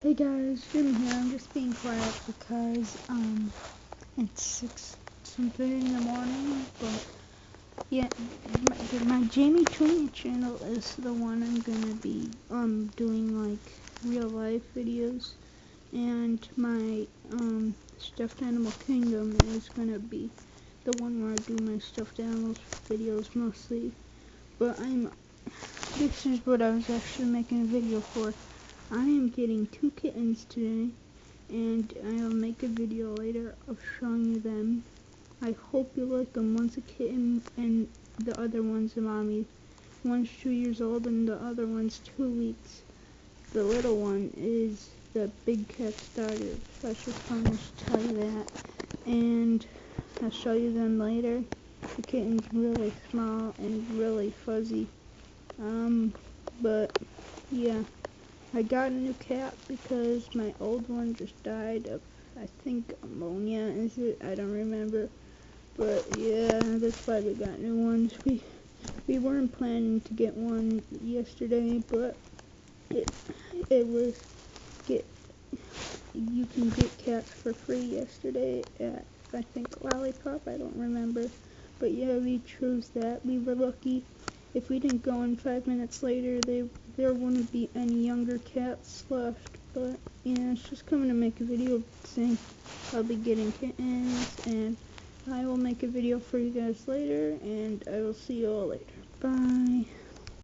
Hey guys, Jim here. I'm just being quiet because it's 6 something in the morning, but yeah, my Jamie Jr. channel is the one I'm gonna be doing like real life videos, and my stuffed animal kingdom is gonna be the one where I do my stuffed animals videos mostly. But this is what I was actually making a video for. I am getting 2 kittens today, and I'll make a video later of showing you them. I hope you like them. One's a kitten and the other one's a mommy. One's 2 years old and the other one's 2 weeks. The little one is the big cat starter, so I should probably tell you that. And I'll show you them later. The kitten's really small and really fuzzy. But yeah. I got a new cat because my old one just died of, I think, ammonia, is it? I don't remember. But yeah, that's why we got new ones. We weren't planning to get one yesterday, but it was you can get cats for free yesterday at, I think, Lollipop, I don't remember. But yeah, we chose that. We were lucky. If we didn't go in 5 minutes later, there wouldn't be any younger cats left. But yeah, it's just coming to make a video saying I'll be getting kittens, and I will make a video for you guys later, and I will see you all later. Bye.